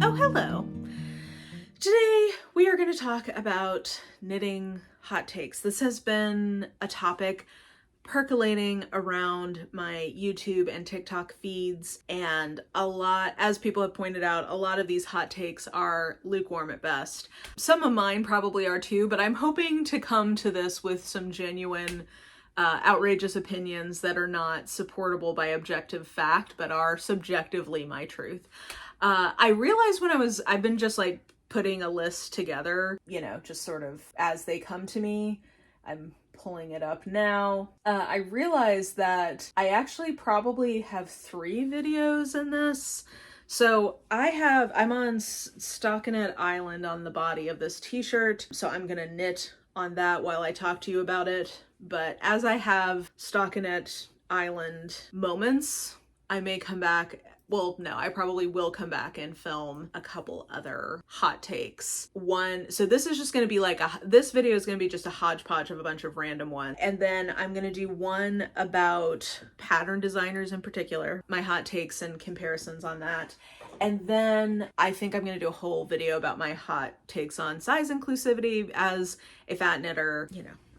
Oh, hello. Today we are going to talk about knitting hot takes. This has been a topic percolating around my YouTube and TikTok feeds, and as people have pointed out, a lot of these hot takes are lukewarm at best. Some of mine probably are too, but I'm hoping to come to this with some genuine outrageous opinions that are not supportable by objective fact, but are subjectively my truth. I realized I've been just like putting a list together, just sort of as they come to me. I'm pulling it up now. I realized that I actually probably have 3 videos in this. So I'm on Stockinette Island on the body of this t-shirt. So I'm gonna knit on that while I talk to you about it. But as I have Stockinette Island moments, I may come back. Well, no, I probably will come back and film a couple other hot takes. So this is just going to be this video is going to be just a hodgepodge of a bunch of random ones. And then I'm going to do one about pattern designers in particular, my hot takes and comparisons on that. And then I think I'm going to do a whole video about my hot takes on size inclusivity as a fat knitter,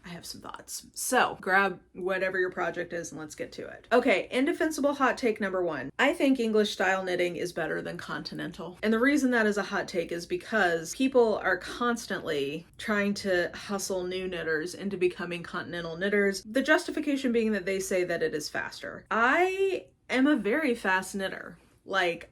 I have some thoughts. So grab whatever your project is and let's get to it. Okay, indefensible hot take number 1. I think English style knitting is better than continental. And the reason that is a hot take is because people are constantly trying to hustle new knitters into becoming continental knitters. The justification being that they say that it is faster. I am a very fast knitter.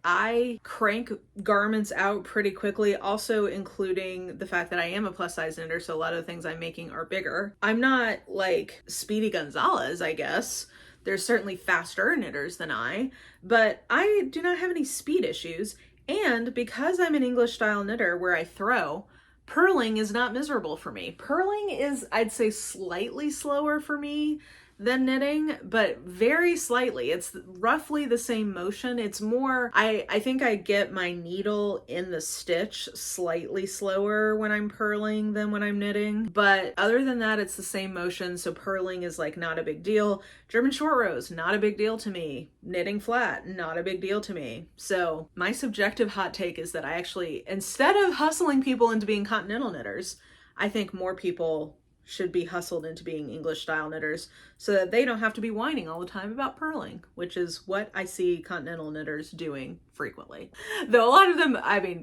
I crank garments out pretty quickly, also including the fact that I am a plus size knitter, so a lot of the things I'm making are bigger. I'm not like Speedy Gonzalez, I guess. There's certainly faster knitters than I, but I do not have any speed issues. And because I'm an English style knitter where I throw, purling is not miserable for me. Purling is, I'd say, slightly slower for me than knitting, but very slightly. It's roughly the same motion. It's more, I think I get my needle in the stitch slightly slower when I'm purling than when I'm knitting. But other than that, it's the same motion. So purling is not a big deal. German short rows, not a big deal to me. Knitting flat, not a big deal to me. So my subjective hot take is that I actually, instead of hustling people into being continental knitters, I think more people should be hustled into being English style knitters so that they don't have to be whining all the time about purling, which is what I see continental knitters doing frequently. Though a lot of them,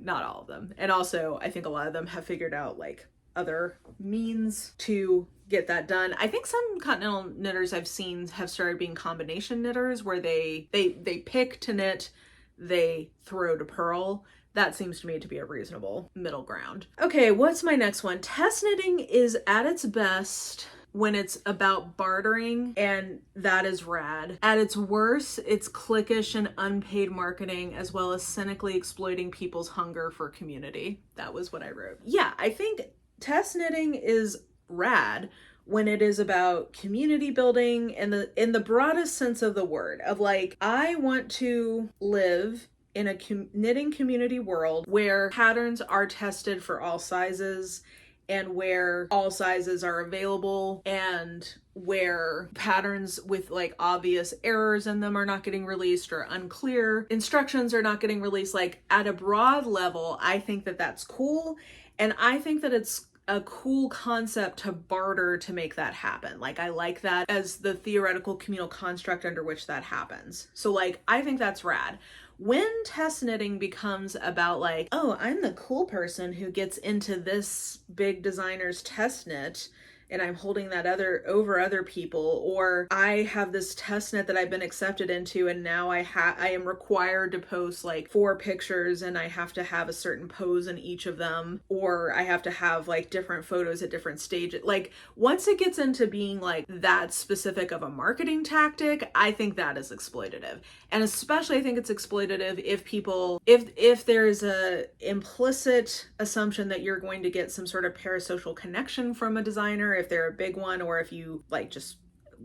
not all of them. And also I think a lot of them have figured out other means to get that done. I think some continental knitters I've seen have started being combination knitters where they pick to knit, they throw to purl. That seems to me to be a reasonable middle ground. Okay, what's my next one? Test knitting is at its best when it's about bartering, and that is rad. At its worst, it's cliquish and unpaid marketing, as well as cynically exploiting people's hunger for community. That was what I wrote. Yeah, I think test knitting is rad when it is about community building in the broadest sense of the word, of I want to live in a knitting community world where patterns are tested for all sizes and where all sizes are available and where patterns with obvious errors in them are not getting released or unclear instructions are not getting released. At a broad level, I think that that's cool. And I think that it's a cool concept to barter to make that happen. I like that as the theoretical communal construct under which that happens. So I think that's rad. When test knitting becomes about oh, I'm the cool person who gets into this big designer's test knit and I'm holding that over other people, or I have this test knit that I've been accepted into and now I am required to post 4 pictures and I have to have a certain pose in each of them, or I have to have different photos at different stages. Once it gets into being that specific of a marketing tactic, I think that is exploitative. And especially I think it's exploitative if there's a implicit assumption that you're going to get some sort of parasocial connection from a designer, if they're a big one, or if you just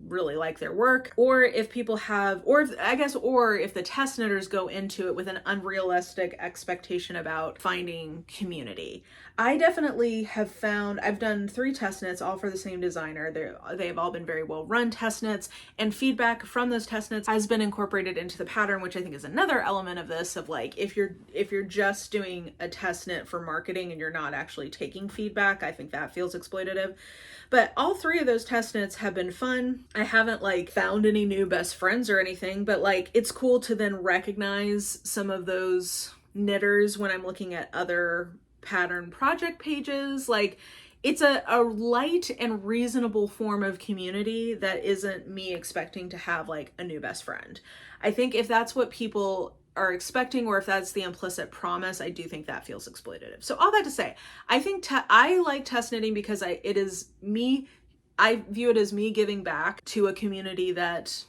really like their work, or if people have, or if the test knitters go into it with an unrealistic expectation about finding community. I definitely have found, I've done 3 test knits, all for the same designer. They've all been very well run test knits, and feedback from those test knits has been incorporated into the pattern, which I think is another element of this, of like, if you're just doing a test knit for marketing and you're not actually taking feedback, I think that feels exploitative. But all 3 of those test knits have been fun. I haven't like found any new best friends or anything, but like, it's cool to then recognize some of those knitters when I'm looking at other pattern project pages. Like, it's a light and reasonable form of community that isn't me expecting to have like a new best friend. I think if that's what people are expecting, or if that's the implicit promise, I do think that feels exploitative. So all that to say, I think I like test knitting because I view it as me giving back to a community that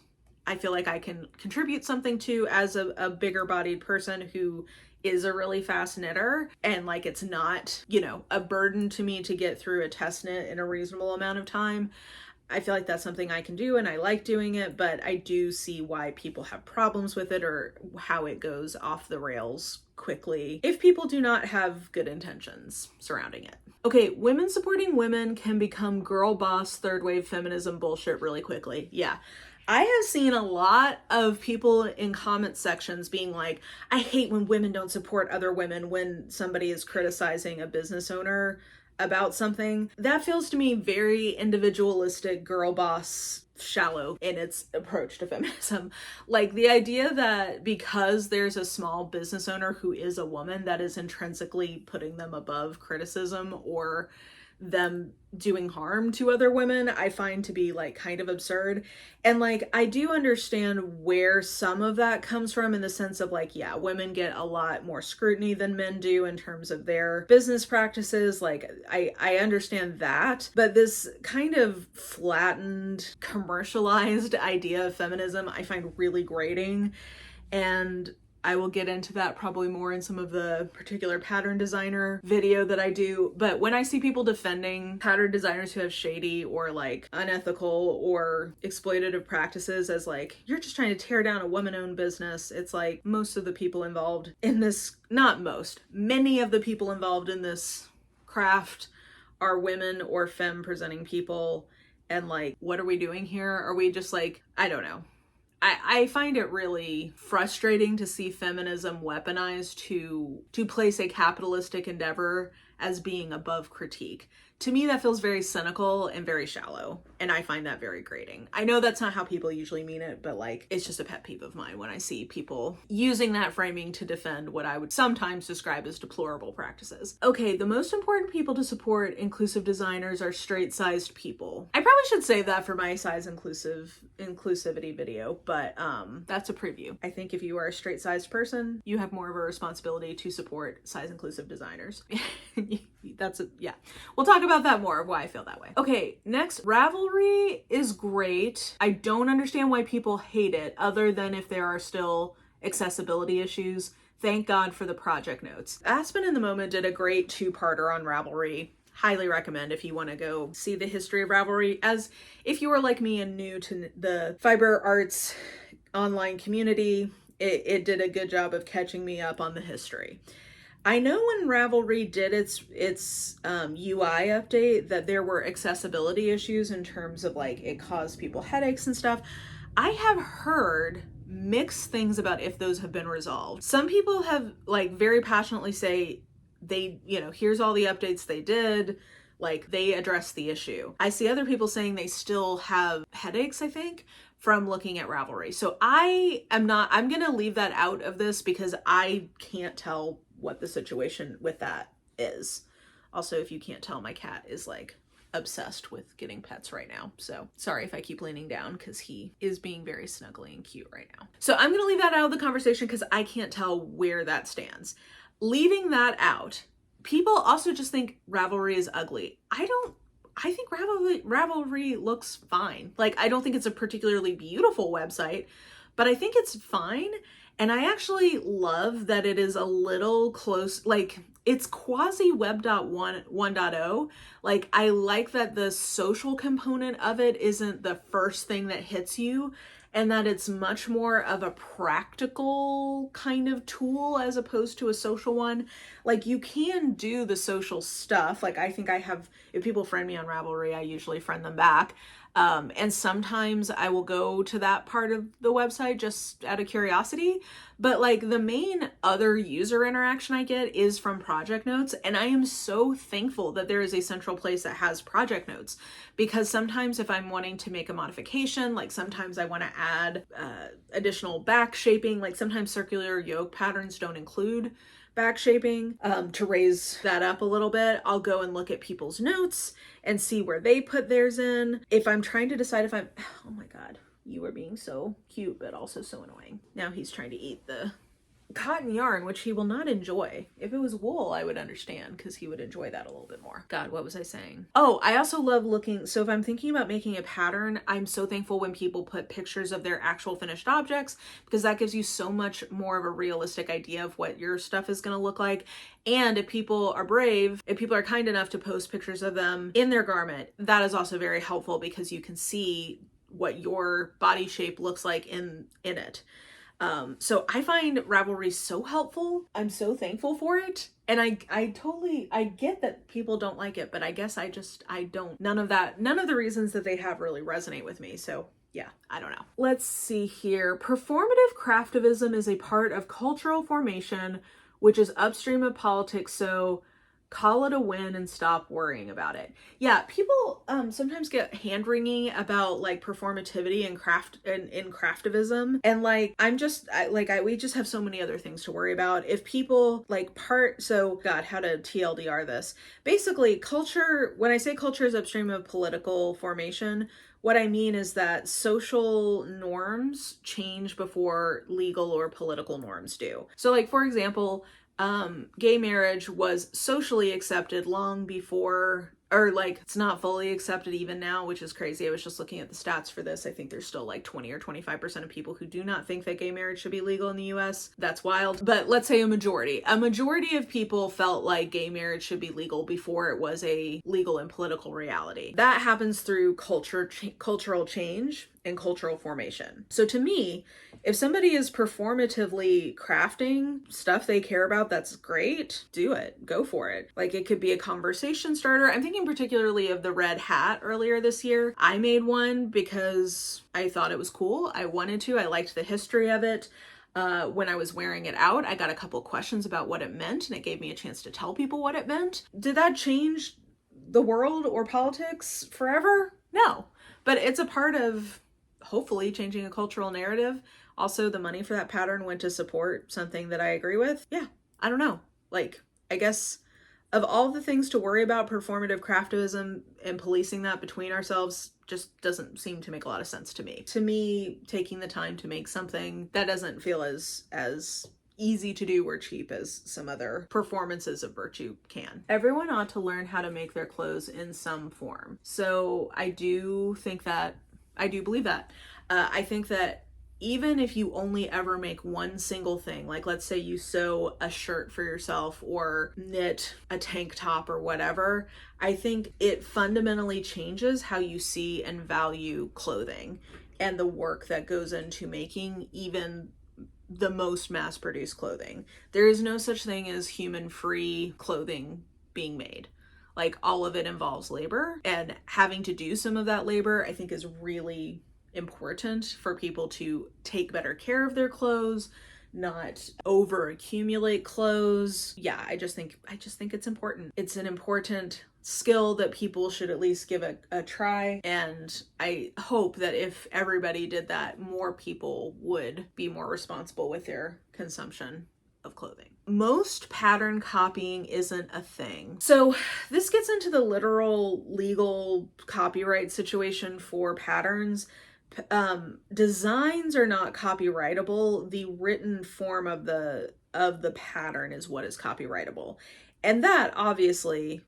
I feel like I can contribute something to as a bigger bodied person who is a really fast knitter, and like, it's not, you know, a burden to me to get through a test knit in a reasonable amount of time. I feel like that's something I can do, and I like doing it, but I do see why people have problems with it, or how it goes off the rails quickly if people do not have good intentions surrounding it. Okay, women supporting women can become girl boss third wave feminism bullshit really quickly. Yeah. I have seen a lot of people in comment sections being like, I hate when women don't support other women when somebody is criticizing a business owner about something. That feels to me very individualistic, girl boss, shallow in its approach to feminism. Like, the idea that because there's a small business owner who is a woman, that is intrinsically putting them above criticism or them doing harm to other women, I find to be like kind of absurd. And like, I do understand where some of that comes from, in the sense of like, yeah, women get a lot more scrutiny than men do in terms of their business practices. Like, I understand that, but this kind of flattened, commercialized idea of feminism I find really grating. And I will get into that probably more in some of the particular pattern designer video that I do. But when I see people defending pattern designers who have shady or like unethical or exploitative practices as like, you're just trying to tear down a woman-owned business, it's like, most of the people involved in this, not most, many of the people involved in this craft are women or femme presenting people. And like, what are we doing here? Are we just like, I don't know. I find it really frustrating to see feminism weaponized to place a capitalistic endeavor as being above critique. To me, that feels very cynical and very shallow, and I find that very grating. I know that's not how people usually mean it, but like, it's just a pet peeve of mine when I see people using that framing to defend what I would sometimes describe as deplorable practices. Okay, the most important people to support inclusive designers are straight-sized people. I probably should save that for my size inclusivity video, but that's a preview. I think if you are a straight-sized person, you have more of a responsibility to support size-inclusive designers. Yeah. We'll talk about that more, of why I feel that way. Okay, next, Ravelry is great. I don't understand why people hate it, other than if there are still accessibility issues. Thank God for the project notes. Aspen in the Moment did a great 2-parter on Ravelry. Highly recommend if you want to go see the history of Ravelry, as if you are like me and new to the fiber arts online community. It did a good job of catching me up on the history. I know when Ravelry did its UI update that there were accessibility issues in terms of like, it caused people headaches and stuff. I have heard mixed things about if those have been resolved. Some people have like very passionately say they, you know, here's all the updates they did, like they addressed the issue. I see other people saying they still have headaches, I think, from looking at Ravelry. So I'm gonna leave that out of this because I can't tell what the situation with that is. Also, if you can't tell, my cat is like obsessed with getting pets right now. So sorry if I keep leaning down because he is being very snuggly and cute right now. So I'm gonna leave that out of the conversation because I can't tell where that stands. Leaving that out, people also just think Ravelry is ugly. I think Ravelry looks fine. Like, I don't think it's a particularly beautiful website, but I think it's fine. And I actually love that it is a little close, like it's quasi web 1.0. Like I like that the social component of it isn't the first thing that hits you, and that it's much more of a practical kind of tool as opposed to a social one. Like you can do the social stuff. Like I think I have, if people friend me on Ravelry, I usually friend them back. And sometimes I will go to that part of the website just out of curiosity. But like the main other user interaction I get is from project notes. And I am so thankful that there is a central place that has project notes, because sometimes if I'm wanting to make a modification, like sometimes I want to add additional back shaping, like sometimes circular yoke patterns don't include back shaping, to raise that up a little bit, I'll go and look at people's notes and see where they put theirs in. If I'm trying to decide if I'm, oh my God, you are being so cute, but also so annoying. Now he's trying to eat the cotton yarn, which he will not enjoy. If it was wool, I would understand, because he would enjoy that a little bit more. God, what was I saying? Oh, I also love looking, so if I'm thinking about making a pattern, I'm so thankful when people put pictures of their actual finished objects, because that gives you so much more of a realistic idea of what your stuff is going to look like. And if people are brave, if people are kind enough to post pictures of them in their garment, that is also very helpful, because you can see what your body shape looks like in it. So I find Ravelry so helpful. I'm so thankful for it. And I totally, I get that people don't like it, but I guess I don't, none of the reasons that they have really resonate with me. So yeah, I don't know. Let's see here. Performative craftivism is a part of cultural formation, which is upstream of politics. So call it a win and stop worrying about it. Yeah, people sometimes get hand-wringing about like performativity and in craftivism, and like we just have so many other things to worry about. If people like so God, how to TLDR this. Basically, culture, when I say culture is upstream of political formation, what I mean is that social norms change before legal or political norms do. So like, for example, gay marriage was socially accepted long before, or like it's not fully accepted even now, which is crazy. I was just looking at the stats for this. I think there's still like 20 or 25% of people who do not think that gay marriage should be legal in the US. That's wild. But let's say a majority of people felt like gay marriage should be legal before it was a legal and political reality. That happens through cultural change and cultural formation. So to me, if somebody is performatively crafting stuff they care about, that's great. Do it. Go for it. Like it could be a conversation starter. I'm thinking particularly of the red hat earlier this year. I made one because I thought it was cool. I wanted to. I liked the history of it. When I was wearing it out, I got a couple questions about what it meant, and it gave me a chance to tell people what it meant. Did that change the world or politics forever? No. But it's a part of hopefully changing a cultural narrative. Also, the money for that pattern went to support something that I agree with. Yeah, I don't know. Like, I guess of all the things to worry about, performative craftivism and policing that between ourselves just doesn't seem to make a lot of sense to me. To me, taking the time to make something that doesn't feel as easy to do or cheap as some other performances of virtue can. Everyone ought to learn how to make their clothes in some form. So I do believe that. I think that even if you only ever make one single thing, like let's say you sew a shirt for yourself or knit a tank top or whatever, I think it fundamentally changes how you see and value clothing and the work that goes into making even the most mass-produced clothing. There is no such thing as human-free clothing being made. Like, all of it involves labor, and having to do some of that labor, I think, is really important for people to take better care of their clothes, not over accumulate clothes. Yeah, I just think it's important. It's an important skill that people should at least give a try. And I hope that if everybody did that, more people would be more responsible with their consumption of clothing. Most pattern copying isn't a thing. So this gets into the literal legal copyright situation for patterns. Designs are not copyrightable. The written form of the pattern is what is copyrightable. And that obviously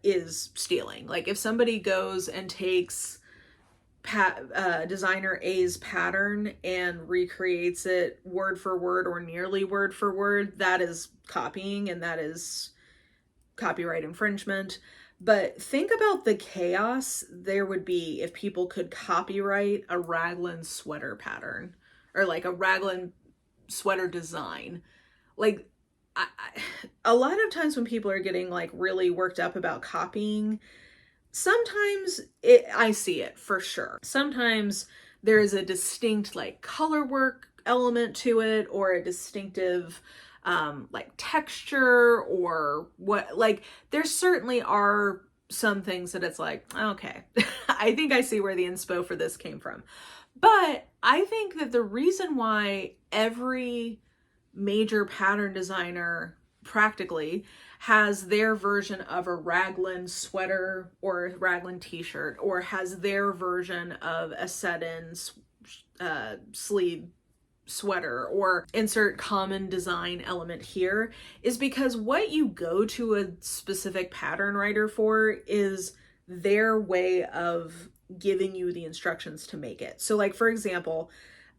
is stealing. Like if somebody goes and takes designer A's pattern and recreates it word for word or nearly word for word, that is copying and that is copyright infringement. But think about the chaos there would be if people could copyright a raglan sweater pattern or like a raglan sweater design. Like, a lot of times when people are getting like really worked up about copying, sometimes I see it for sure. Sometimes there is a distinct like color work element to it, or a distinctive like texture, or what, like there certainly are some things that it's like, okay, I think I see where the inspo for this came from. But I think that the reason why every major pattern designer practically has their version of a raglan sweater or a raglan t-shirt, or has their version of a set-in sleeve sweater, or insert common design element here, is because what you go to a specific pattern writer for is their way of giving you the instructions to make it. So like, for example,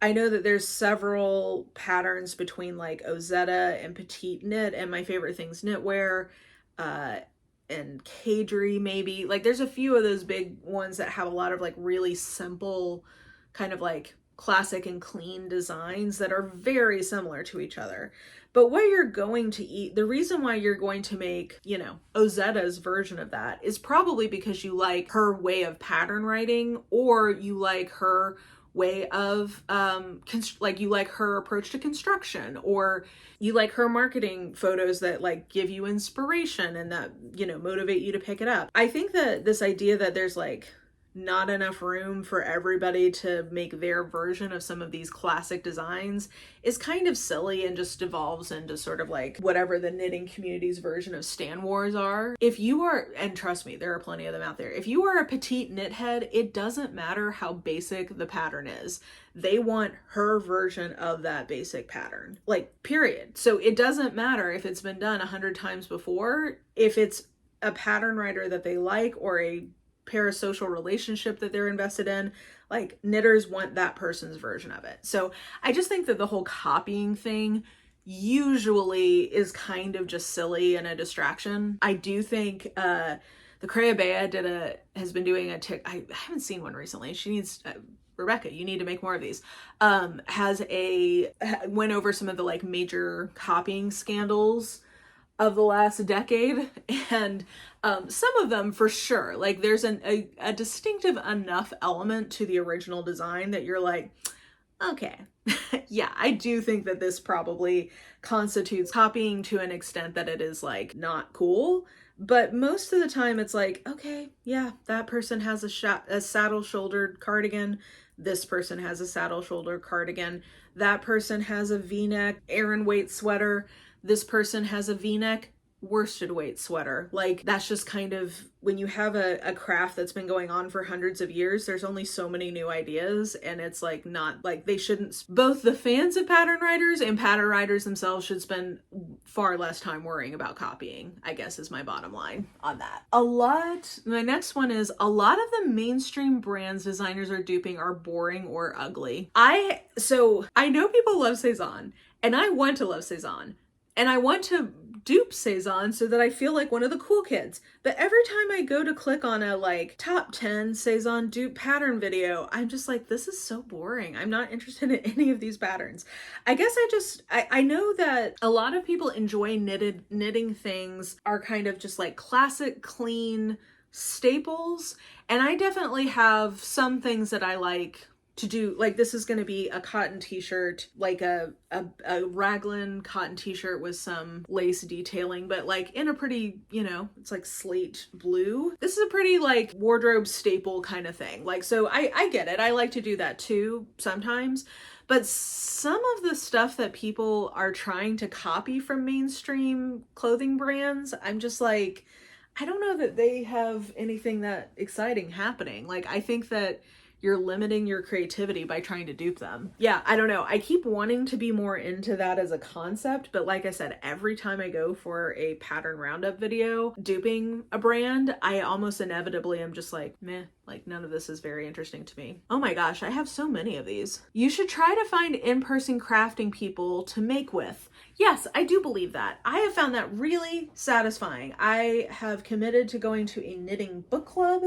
I know that there's several patterns between like Ozetta and Petite Knit, and my favorite thing's Knitwear, and Cadre maybe. Like there's a few of those big ones that have a lot of like really simple kind of like classic and clean designs that are very similar to each other. But what you're going to eat, the reason why you're going to make, you know, Ozetta's version of that is probably because you like her way of pattern writing, or you like her way of like you like her approach to construction, or you like her marketing photos that like give you inspiration and that, you know, motivate you to pick it up. I think that this idea that there's like not enough room for everybody to make their version of some of these classic designs is kind of silly, and just devolves into sort of like whatever the knitting community's version of Stan Wars are. If you are, and trust me, there are plenty of them out there, if you are a petite knit head, it doesn't matter how basic the pattern is. They want her version of that basic pattern, like period. So it doesn't matter if it's been done 100 times before. If it's a pattern writer that they like, or a parasocial relationship that they're invested in, like knitters want that person's version of it. So I just think that the whole copying thing usually is kind of just silly and a distraction. I do think the Crayabea has been doing a I haven't seen one recently. She needs Rebecca, you need to make more of these. Went over some of the like major copying scandals of the last decade, and some of them for sure, like there's a distinctive enough element to the original design that you're like, okay, yeah, I do think that this probably constitutes copying to an extent that it is like not cool. But most of the time it's like, okay, yeah, that person has a saddle-shouldered cardigan. This person has a saddle-shouldered cardigan. That person has a V-neck Aran weight sweater. This person has a V-neck worsted weight sweater. Like that's just kind of, when you have a craft that's been going on for hundreds of years, there's only so many new ideas, and it's like not like they shouldn't, both the fans of pattern writers and pattern writers themselves should spend far less time worrying about copying, I guess is my bottom line on that. My next one is a lot of the mainstream brands designers are duping are boring or ugly. So I know people love Cezanne, and I want to love Cezanne, and I want to dupe Cezanne so that I feel like one of the cool kids. But every time I go to click on a like top 10 Cezanne dupe pattern video, I'm just like, this is so boring. I'm not interested in any of these patterns. I guess I know that a lot of people enjoy knitting things are kind of just like classic, clean staples. And I definitely have some things that I like to do. Like this is going to be a cotton t-shirt, like a raglan cotton t-shirt with some lace detailing, but like in a pretty, you know, it's like slate blue. This is a pretty like wardrobe staple kind of thing. Like, so I get it. I like to do that too sometimes. But some of the stuff that people are trying to copy from mainstream clothing brands, I'm just like, I don't know that they have anything that exciting happening. Like, I think that you're limiting your creativity by trying to dupe them. Yeah, I don't know. I keep wanting to be more into that as a concept, but like I said, every time I go for a pattern roundup video duping a brand, I almost inevitably am just like, meh, like none of this is very interesting to me. Oh my gosh, I have so many of these. You should try to find in-person crafting people to make with. Yes, I do believe that. I have found that really satisfying. I have committed to going to a knitting book club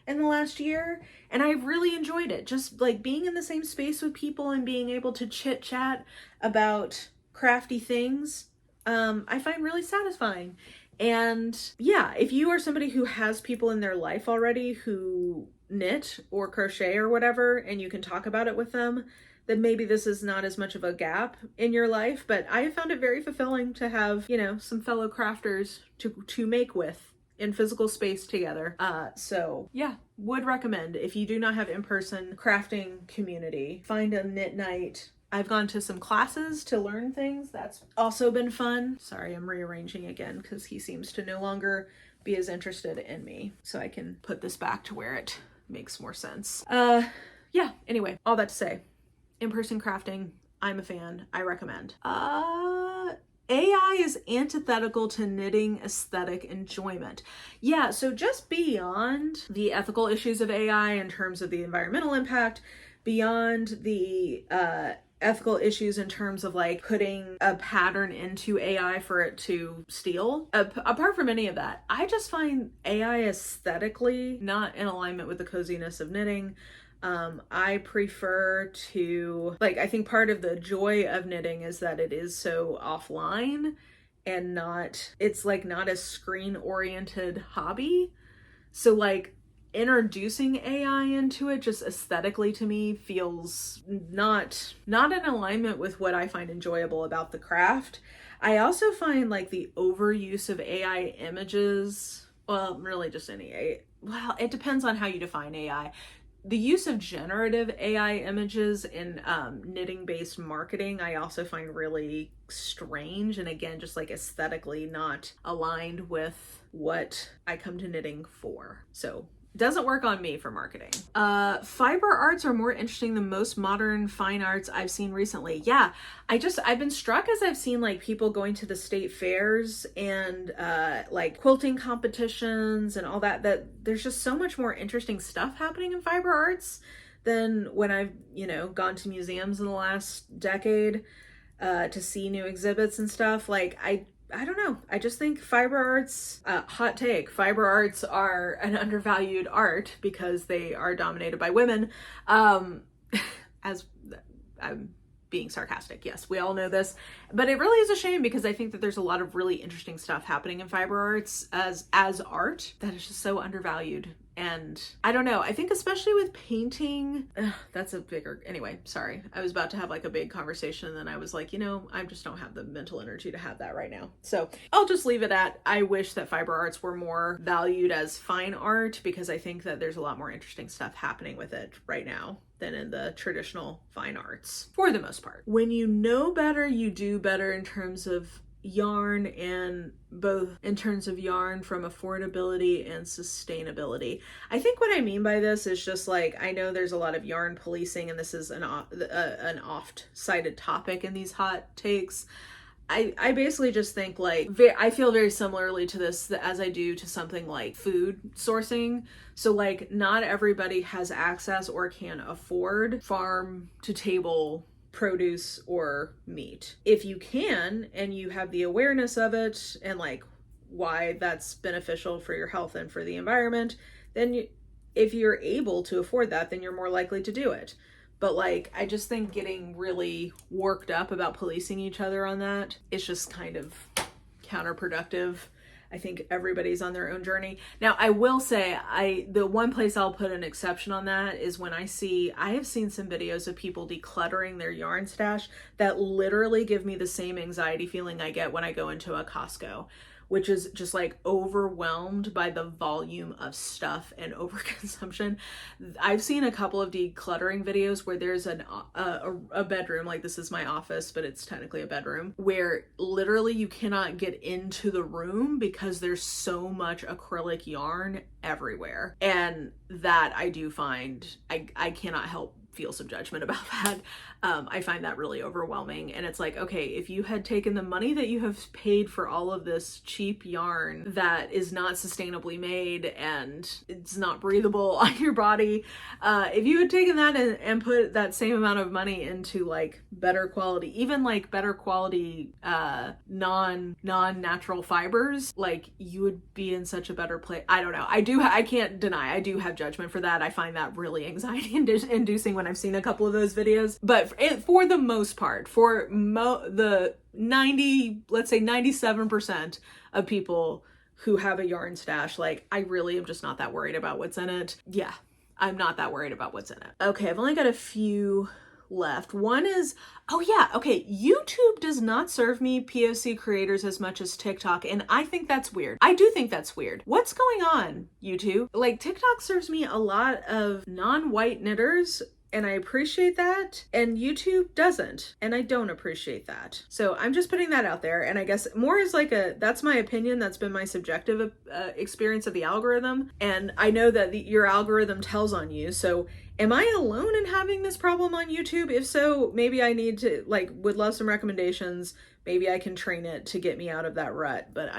in the last year, and I've really enjoyed it. Just like being in the same space with people and being able to chit chat about crafty things, I find really satisfying. And yeah, if you are somebody who has people in their life already who knit or crochet or whatever, and you can talk about it with them, then maybe this is not as much of a gap in your life. But I have found it very fulfilling to have, you know, some fellow crafters to make with in physical space together. So yeah, would recommend, if you do not have in-person crafting community, find a knit night. I've gone to some classes to learn things. That's also been fun. Sorry, I'm rearranging again because he seems to no longer be as interested in me. So I can put this back to where it makes more sense. Yeah, anyway, all that to say, in-person crafting, I'm a fan. I recommend. AI is antithetical to knitting aesthetic enjoyment. Yeah, so just beyond the ethical issues of AI in terms of the environmental impact, beyond the ethical issues in terms of like putting a pattern into AI for it to steal, apart from any of that, I just find AI aesthetically not in alignment with the coziness of knitting. I prefer to, like, I think part of the joy of knitting is that it is so offline and it's like not a screen-oriented hobby. So like introducing AI into it just aesthetically to me feels not in alignment with what I find enjoyable about the craft. I also find like the overuse of AI images, well, really just any, well, it depends on how you define AI. The use of generative AI images in knitting-based marketing, I also find really strange, and again, just like aesthetically not aligned with what I come to knitting for. So it doesn't work on me for marketing. Fiber arts are more interesting than most modern fine arts I've seen recently. Yeah, I've been struck as I've seen like people going to the state fairs and like quilting competitions and all that there's just so much more interesting stuff happening in fiber arts than when I've, you know, gone to museums in the last decade to see new exhibits and stuff. Like I don't know. I just think fiber arts, hot take, fiber arts are an undervalued art because they are dominated by women. As I'm being sarcastic, yes, we all know this, but it really is a shame because I think that there's a lot of really interesting stuff happening in fiber arts as art that is just so undervalued. And I don't know, I think especially with painting, that's a bigger, anyway, sorry. I was about to have like a big conversation and then I was like, you know, I just don't have the mental energy to have that right now. So I'll just leave it at, I wish that fiber arts were more valued as fine art because I think that there's a lot more interesting stuff happening with it right now than in the traditional fine arts, for the most part. When you know better, you do better in terms of yarn, and both in terms of yarn from affordability and sustainability. I think what I mean by this is just like, I know there's a lot of yarn policing and this is an oft-cited topic in these hot takes. I basically just think like, I feel very similarly to this as I do to something like food sourcing. So like not everybody has access or can afford farm to table produce or meat. If you can, and you have the awareness of it and like why that's beneficial for your health and for the environment, then if you're able to afford that, then you're more likely to do it. But like, I just think getting really worked up about policing each other on that is just kind of counterproductive. I think everybody's on their own journey. Now, I will say, the one place I'll put an exception on that is when I have seen some videos of people decluttering their yarn stash that literally give me the same anxiety feeling I get when I go into a Costco, which is just like overwhelmed by the volume of stuff and overconsumption. I've seen a couple of decluttering videos where there's a bedroom, like this is my office, but it's technically a bedroom, where literally you cannot get into the room because there's so much acrylic yarn everywhere. And that I do find, I cannot help feel some judgment about that. I find that really overwhelming. And it's like, okay, if you had taken the money that you have paid for all of this cheap yarn that is not sustainably made and it's not breathable on your body, if you had taken that and put that same amount of money into like better quality, even like better quality non-natural fibers, like you would be in such a better place. I don't know. I can't deny I do have judgment for that. I find that really anxiety inducing when I've seen a couple of those videos. But for the most part, for the 97% of people who have a yarn stash, like I really am just not that worried about what's in it. Yeah, I'm not that worried about what's in it. Okay, I've only got a few left. One is, oh yeah, okay, YouTube does not serve me POC creators as much as TikTok, and I think that's weird. I do think that's weird. What's going on, YouTube? Like, TikTok serves me a lot of non-white knitters, and I appreciate that, and YouTube doesn't, and I don't appreciate that. So I'm just putting that out there, and I guess more is like that's my opinion, that's been my subjective experience of the algorithm, and I know that your algorithm tells on you, so am I alone in having this problem on YouTube? If so, maybe I need to, would love some recommendations. Maybe I can train it to get me out of that rut, but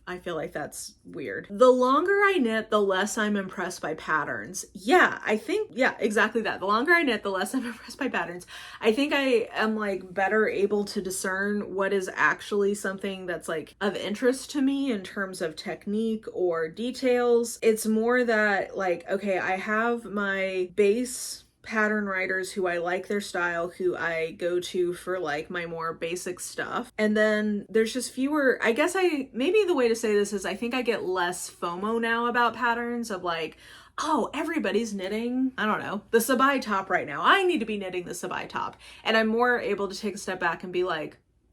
I feel like that's weird. The longer I knit, the less I'm impressed by patterns. Yeah, exactly that. The longer I knit, the less I'm impressed by patterns. I think I am better able to discern what is actually something that's of interest to me in terms of technique or details. It's more that okay, I have my base pattern writers who I like their style, who I go to for my more basic stuff. And then there's just fewer, I guess maybe the way to say this is I think I get less FOMO now about patterns of oh, everybody's knitting, I don't know, the Sabai top right now. I need to be knitting the Sabai top. And I'm more able to take a step back and be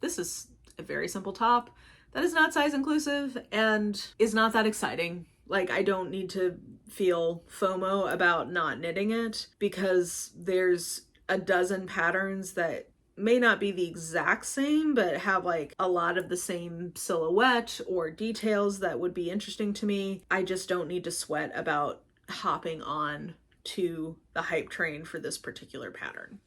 this is a very simple top that is not size inclusive and is not that exciting. I don't need to feel FOMO about not knitting it because there's a dozen patterns that may not be the exact same, but have a lot of the same silhouette or details that would be interesting to me. I just don't need to sweat about hopping on to the hype train for this particular pattern.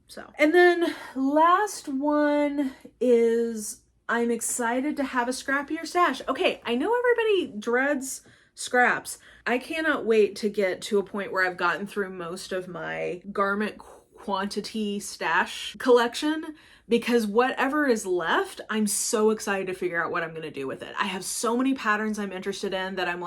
So, and then last one is I'm excited to have a scrappier stash. Okay, I know everybody dreads scraps. I cannot wait to get to a point where I've gotten through most of my garment quantity stash collection, because whatever is left, I'm so excited to figure out what I'm going to do with it. I have so many patterns I'm interested in that I'm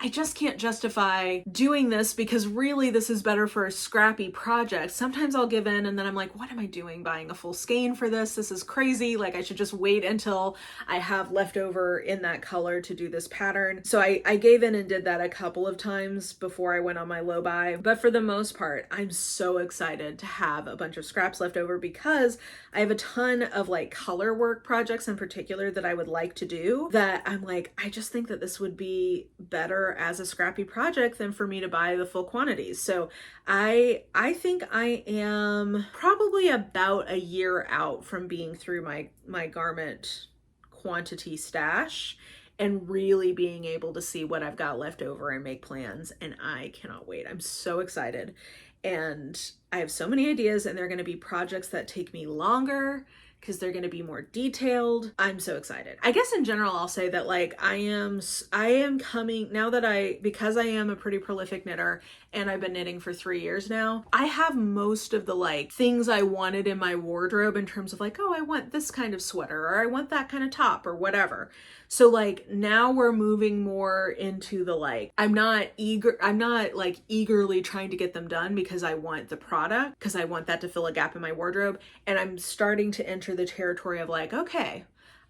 I just can't justify doing this because really this is better for a scrappy project. Sometimes I'll give in and then I'm what am I doing buying a full skein for this? This is crazy. I should just wait until I have leftover in that color to do this pattern. So I gave in and did that a couple of times before I went on my low buy. But for the most part, I'm so excited to have a bunch of scraps left over because I have a ton of color work projects in particular that I would like to do that I'm I just think that this would be better as a scrappy project than for me to buy the full quantities. So I think I am probably about a year out from being through my garment quantity stash and really being able to see what I've got left over and make plans. And I cannot wait. I'm so excited. And I have so many ideas, and they're going to be projects that take me longer because they're going to be more detailed. I'm so excited. I guess in general, I'll say that I am coming now that because I am a pretty prolific knitter and I've been knitting for 3 years now, I have most of the things I wanted in my wardrobe in terms of oh, I want this kind of sweater or I want that kind of top or whatever. So now we're moving more into the I'm not eagerly trying to get them done because I want the product, because I want that to fill a gap in my wardrobe. And I'm starting to enter the territory of okay,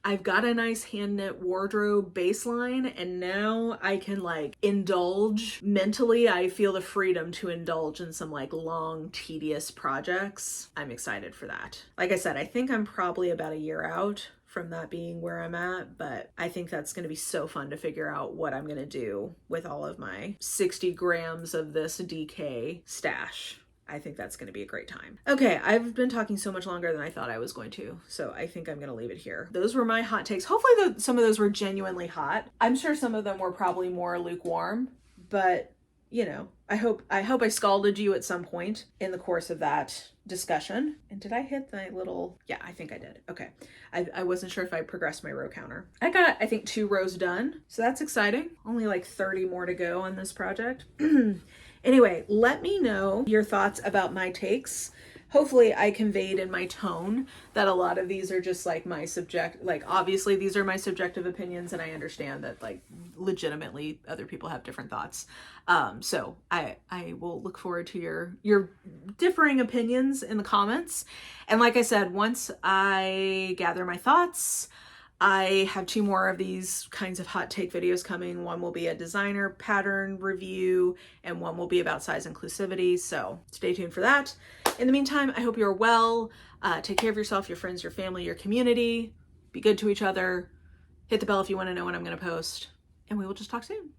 I've got a nice hand knit wardrobe baseline, and now I can indulge mentally. I feel the freedom to indulge in some long, tedious projects. I'm excited for that. Like I said, I think I'm probably about a year out from that being where I'm at, but I think that's going to be so fun to figure out what I'm going to do with all of my 60 grams of this DK stash. I think that's going to be a great time. Okay, I've been talking so much longer than I thought I was going to, so I think I'm going to leave it here. Those were my hot takes. Hopefully some of those were genuinely hot. I'm sure some of them were probably more lukewarm, but you know, I hope I scalded you at some point in the course of that discussion. And did I hit my little, yeah, I think I did. Okay. I wasn't sure if I progressed my row counter. I got, I think 2 rows done. So that's exciting. Only like 30 more to go on this project. Anyway, let me know your thoughts about my takes. Hopefully I conveyed in my tone that a lot of these are just like my obviously these are my subjective opinions, and I understand that like legitimately other people have different thoughts. So I will look forward to your differing opinions in the comments. And like I said, once I gather my thoughts, I have 2 more of these kinds of hot take videos coming. One will be a designer pattern review, and one will be about size inclusivity. So stay tuned for that. In the meantime, I hope you're well. Take care of yourself, your friends, your family, your community. Be good to each other. Hit the bell if you want to know when I'm going to post. And we will just talk soon.